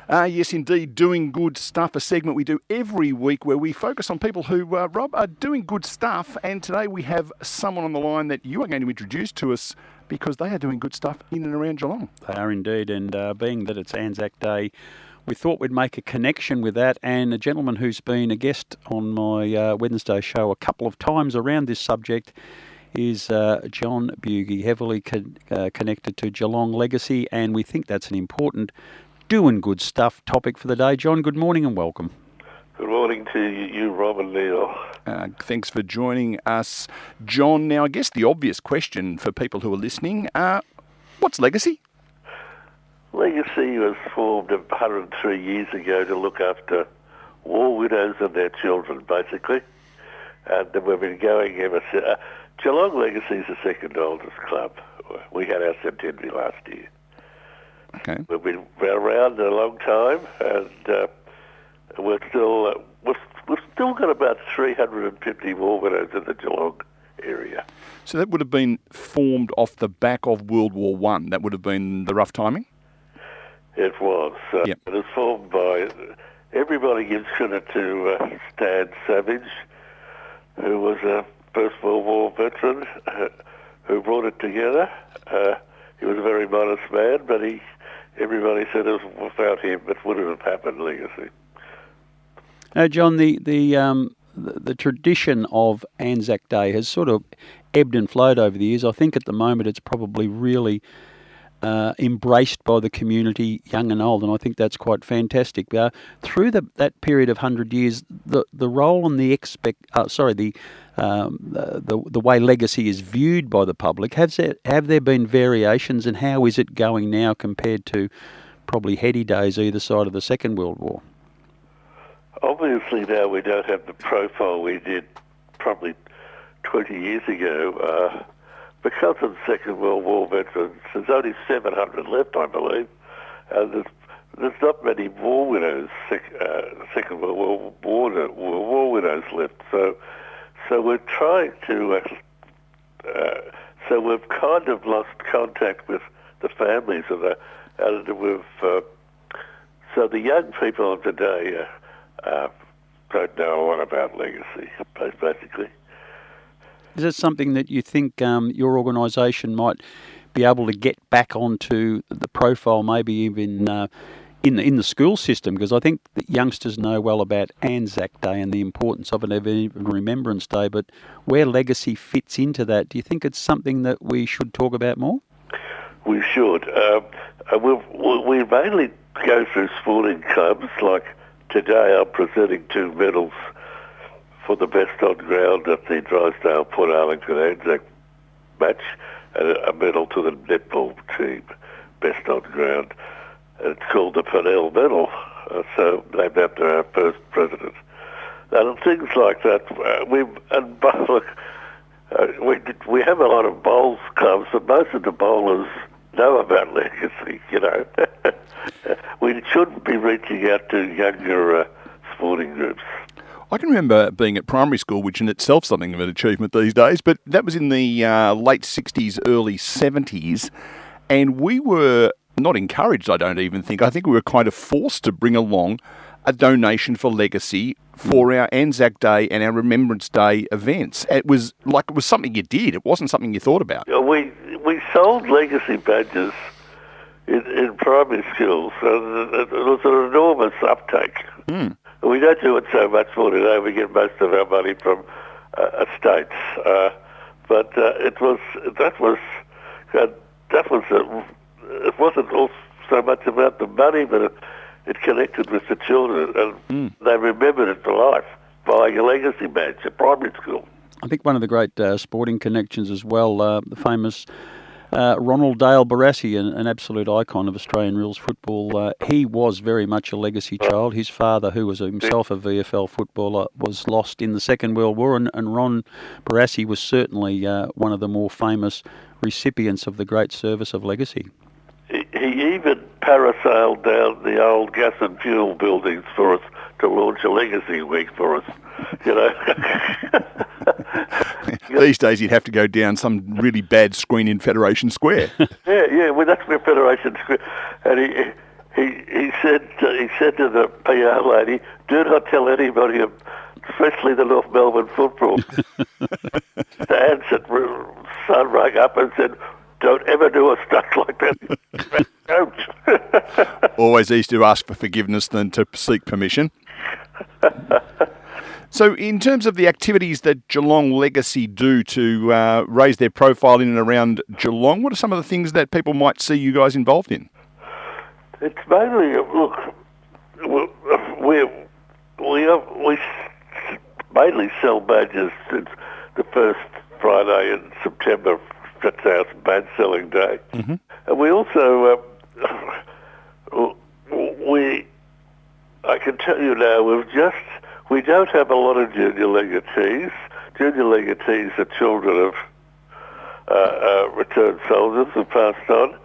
Yes, indeed, Doing Good Stuff, a segment we do every week where we focus on people who, Rob, are doing good stuff. And today we have someone on the line that you are going to introduce to us because they are doing good stuff in and around Geelong. They are indeed, and being that it's Anzac Day, we thought we'd make a connection with that, and a gentleman who's been a guest on my Wednesday show a couple of times around this subject is John Bugge, heavily connected to Geelong legacy, and we think that's an important doing good stuff topic for the day. John, good morning and welcome. Good morning to you, Rob and Neil. Thanks for joining us, John. Now, I guess the obvious question for people who are listening, what's legacy? Legacy was formed 103 years ago to look after war widows and their children, basically. And we've been going ever since. Geelong Legacy is the second oldest club. We had our centenary last year. Okay. We've been around a long time, and we've still got about 350 war widows in the Geelong area. So that would have been formed off the back of World War One. That would have been the rough timing? It was. Yep. It was formed by, everybody gives credit to Stan Savage, who was a First World War veteran, who brought it together. He was a very modest man, but everybody said it was without him it wouldn't have happened, legacy. Now, John, the tradition of Anzac Day has sort of ebbed and flowed over the years. I think at the moment it's probably really embraced by the community, young and old, and I think that's quite fantastic. Through that period of 100 years, the role and the way legacy is viewed by the public, have there been variations, and how is it going now compared to probably heady days either side of the Second World War? Obviously now we don't have the profile we did probably 20 years ago. Because of the Second World War veterans, there's only 700 left, I believe. There's not many war widows, Second World War widows left. So we're trying to. So we've kind of lost contact with the families of that, and we've. So the young people of today don't know a lot about legacy, basically. Is it something that you think your organisation might be able to get back onto the profile, maybe even in the school system? Because I think that youngsters know well about Anzac Day and the importance of it, even Remembrance Day, but where legacy fits into that, do you think it's something that we should talk about more? We should. We mainly go through sporting clubs. Like today I'm presenting 2 medals for the best on ground at the Drysdale Port Arlington Anzac match, and a medal to the netball team, best on ground. It's called the Pennell Medal, so named after our first president. And things like that. We have a lot of bowls clubs, but most of the bowlers know about legacy. We shouldn't be reaching out to younger sporting groups. I can remember being at primary school, which in itself is something of an achievement these days, but that was in the late 60s, early 70s, and we were not encouraged, I don't even think. I think we were kind of forced to bring along a donation for legacy for our Anzac Day and our Remembrance Day events. It was something you did. It wasn't something you thought about. We sold legacy badges in primary schools, and it was an enormous uptake. Mm. We don't do it so much more today. We get most of our money from estates, but it wasn't all so much about the money, but it connected with the children, and they remembered it for life, buying a legacy badge at primary school. I think one of the great sporting connections as well, the famous Ronald Dale Barassi, an absolute icon of Australian rules football, he was very much a legacy child. His father, who was himself a VFL footballer, was lost in the Second World War, and Ron Barassi was certainly one of the more famous recipients of the great service of legacy. He even parasailed down the old gas and fuel buildings for us to launch a legacy week for us, These days you'd have to go down some really bad screen in Federation Square. Yeah, well, that's where Federation Square. And he said to the PR lady, "Do not tell anybody, especially the North Melbourne football." Dan's son rang up and said, "Don't ever do a stunt like that, coach." Always easier to ask for forgiveness than to seek permission. So in terms of the activities that Geelong Legacy do to raise their profile in and around Geelong, what are some of the things that people might see you guys involved in? It's mainly, look, we mainly sell badges since the first Friday in September. That's our badge selling day. Mm-hmm. And we also, I can tell you now, we don't have a lot of junior legatees. Junior legatees are children of returned soldiers who passed on.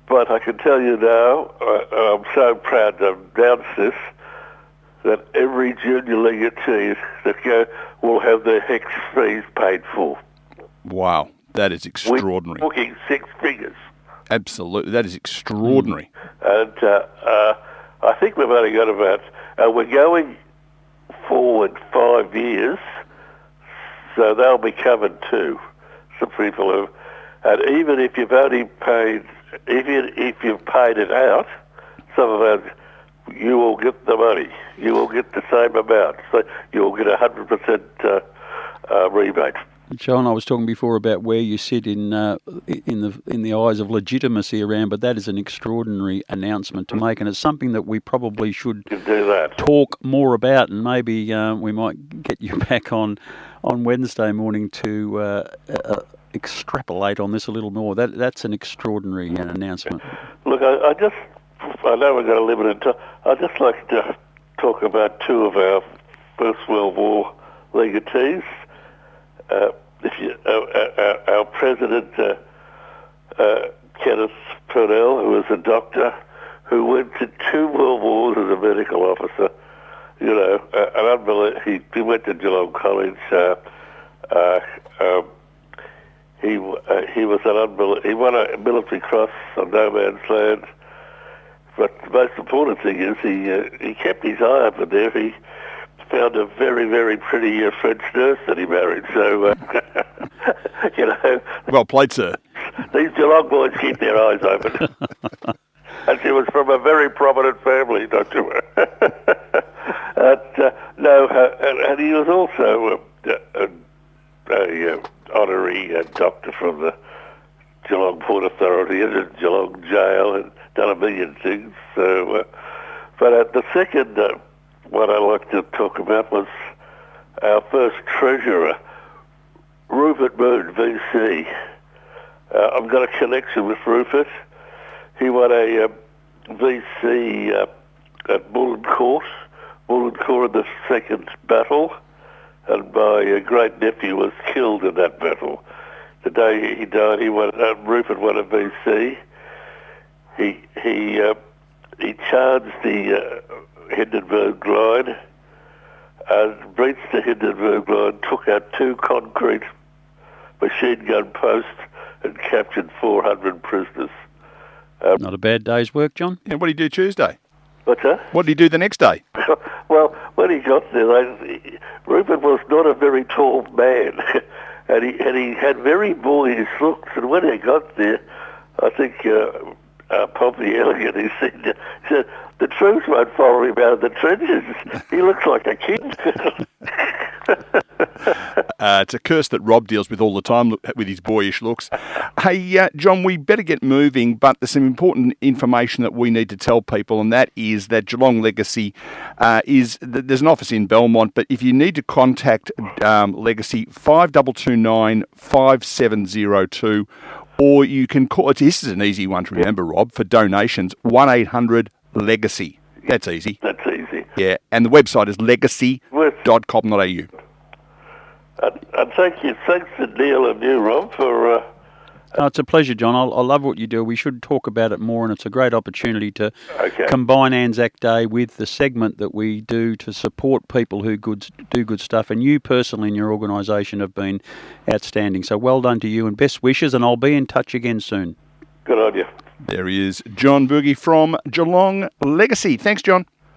But I can tell you now, I'm so proud to announce this, that every junior legatee that will have their HEX fees paid for. Wow, that is extraordinary. We're talking 6 figures. Absolutely, that is extraordinary. And I think we've only got about, we're going forward 5 years, so they'll be covered too. Some people have, and even if you've only paid, even if you've paid it out, some of us, you will get the money. You will get the same amount. So you will get 100% rebate. John, I was talking before about where you sit in the eyes of legitimacy around, but that is an extraordinary announcement to make, and it's something that we probably should do that. Talk more about, and maybe we might get you back on Wednesday morning to extrapolate on this a little more. That's an extraordinary announcement. Look, I know we're going to limit it. I'd just like to talk about 2 of our First World War legatees. Our president, Kenneth Purnell, who was a doctor, who went to 2 world wars as a medical officer. You know, an unbelievable. He went to Geelong College. He was an unbelievable. He won a military cross on no man's land. But the most important thing is he kept his eye open there. He found a very, very pretty French nurse that he married. So, you know. Well played, sir. These Geelong boys keep their eyes open. And she was from a very prominent family, don't you? And he was also an honorary doctor from the Geelong Port Authority and the Geelong Jail, and done a million things. So, but the second one I like to talk about was our first treasurer, Rupert Moon, VC. I've got a connection with Rupert. He won a VC at Bullen Court in the second battle, and my great-nephew was killed in that battle. The day he died, Rupert won a VC. He charged the Hindenburg line and breached the Hindenburg line, took out 2 concrete machine gun posts and captured 400 prisoners. Not a bad day's work, John. And what did he do Tuesday? What's that? What did he do the next day? Well, when he got there, Rupert was not a very tall man, and he had very boyish looks. And when he got there, I think Pompey Elliott, he said, the troops won't follow him out of the trenches. He looks like a kid. It's a curse that Rob deals with all the time with his boyish looks. Hey, John, we better get moving, but there's some important information that we need to tell people, and that is that Geelong Legacy there's an office in Belmont, but if you need to contact Legacy, 5229 5702, or you can call, this is an easy one to remember, Rob, for donations, 1-800-LEGACY. That's easy. That's easy. Yeah, and the website is legacy.com.au. And thanks to Neil and you, Rob, for... it's a pleasure, John. I love what you do. We should talk about it more, and it's a great opportunity to combine Anzac Day with the segment that we do to support people who do good stuff. And you personally and your organisation have been outstanding. So well done to you, and best wishes, and I'll be in touch again soon. Good on you. There he is, John Bugge from Geelong Legacy. Thanks, John.